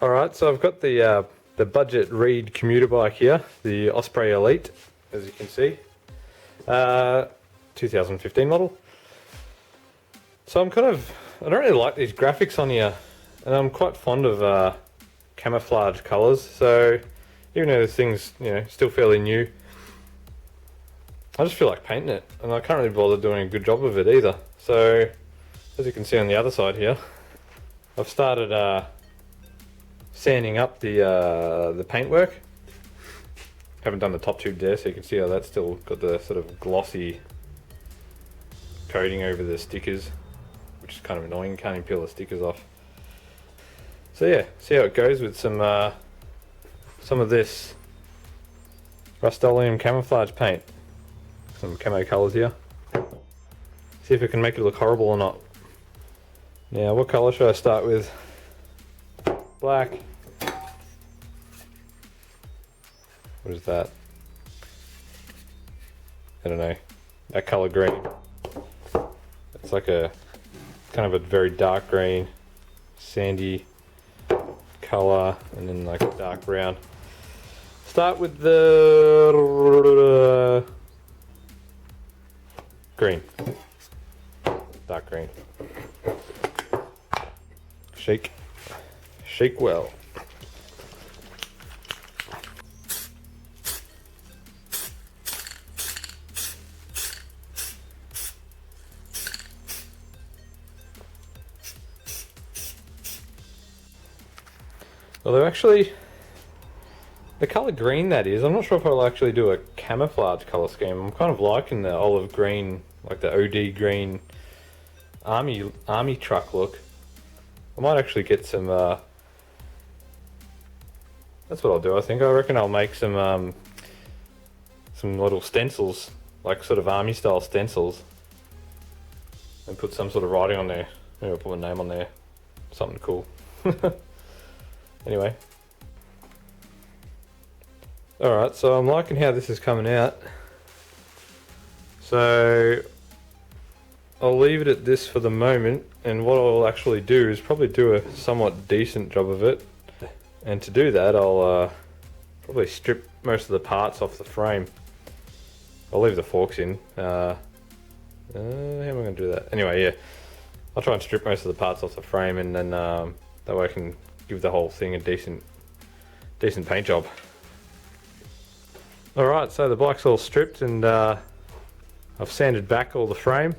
Alright, so I've got the budget Reid commuter bike here, the Osprey Elite, as you can see. 2015 model. So I don't really like these graphics on here, and I'm quite fond of camouflage colours, so even though this thing's, still fairly new, I just feel like painting it, and I can't really bother doing a good job of it either. So, as you can see on the other side here, I've started sanding up the paintwork. Haven't done the top tube there, so you can see how that's still got the sort of glossy coating over the stickers, which is kind of annoying. You can't even peel the stickers off. So yeah, see how it goes with some of this Rustoleum Camouflage paint. Some camo colours here. See if I can make it look horrible or not. Now, what colour should I start with? Black. What is that? I don't know. That colour green. It's like a kind of a very dark green, sandy colour, and then like a dark brown. Start with the green. Dark green. Shake. Shake well. Although actually, the colour green that is, I'm not sure if I'll actually do a camouflage colour scheme. I'm kind of liking the olive green, like the OD green army truck look. I might actually get some, that's what I'll do I think. I reckon I'll make some little stencils, like sort of army style stencils, and put some sort of writing on there. Maybe I'll put my name on there, something cool. Anyway. Alright, so I'm liking how this is coming out. So I'll leave it at this for the moment, and what I'll actually do is probably do a somewhat decent job of it. And to do that, I'll probably strip most of the parts off the frame. I'll leave the forks in. How am I going to do that? Anyway, yeah. I'll try and strip most of the parts off the frame, and then that way I can give the whole thing a decent paint job. Alright, so the bike's all stripped, and I've sanded back all the frame.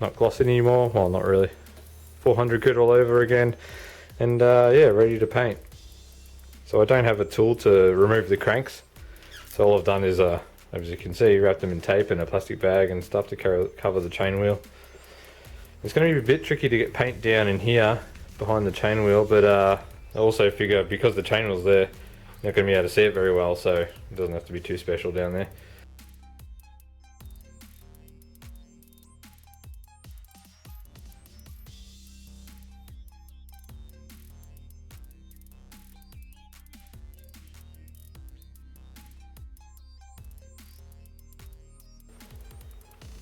Not glossy anymore, well, not really. 400 grit all over again, and yeah, ready to paint. So I don't have a tool to remove the cranks, so all I've done is, as you can see, wrapped them in tape in a plastic bag and stuff to cover the chain wheel. It's going to be a bit tricky to get paint down in here behind the chain wheel, but I also figure because the chain wheel's there, you're not going to be able to see it very well, so it doesn't have to be too special down there.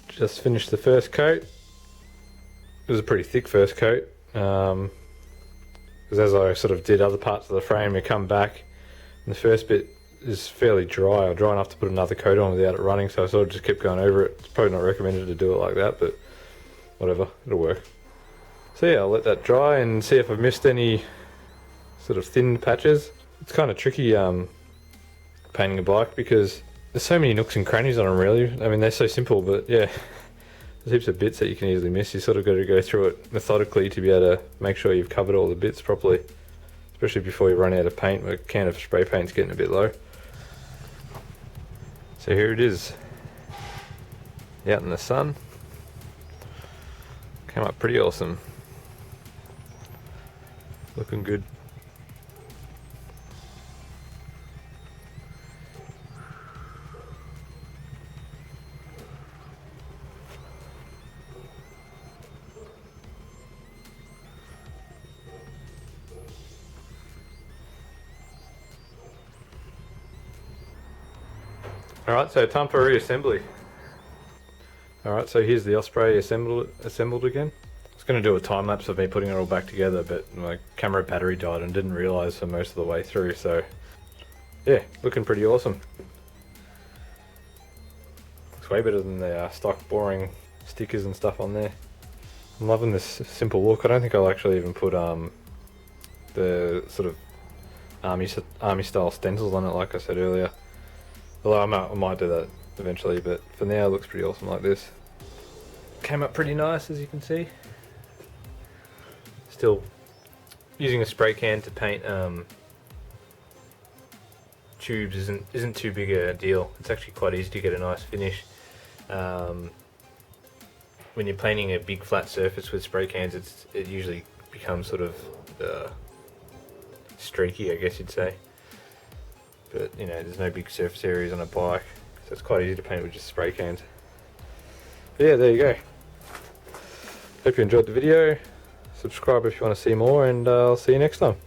Just finished the first coat. It was a pretty thick first coat, because as I sort of did other parts of the frame, you come back and the first bit is fairly dry, or dry enough to put another coat on without it running, so I sort of just kept going over it. It's probably not recommended to do it like that, but whatever, it'll work. So yeah, I'll let that dry and see if I've missed any sort of thin patches. It's kind of tricky painting a bike because there's so many nooks and crannies on them really. I mean, they're so simple, but yeah, there's heaps of bits that you can easily miss. You sort of got to go through it methodically to be able to make sure you've covered all the bits properly, especially before you run out of paint. A can of spray paint's getting a bit low. So here it is, out in the sun. Came up pretty awesome. Looking good. Alright, so time for reassembly. Alright, so here's the Osprey assembled again. It's going to do a time lapse of me putting it all back together, but my camera battery died and didn't realise for most of the way through, so yeah, looking pretty awesome. Looks way better than the stock boring stickers and stuff on there. I'm loving this simple look. I don't think I'll actually even put the sort of army style stencils on it like I said earlier. Although I might do that eventually, but for now it looks pretty awesome like this. Came up pretty nice, as you can see. Still using a spray can to paint tubes isn't too big a deal. It's actually quite easy to get a nice finish. When you're painting a big flat surface with spray cans, it usually becomes sort of streaky, I guess you'd say. But you know, there's no big surface areas on a bike, so it's quite easy to paint with just spray cans. But yeah, there you go. Hope you enjoyed the video. Subscribe if you want to see more, and I'll see you next time.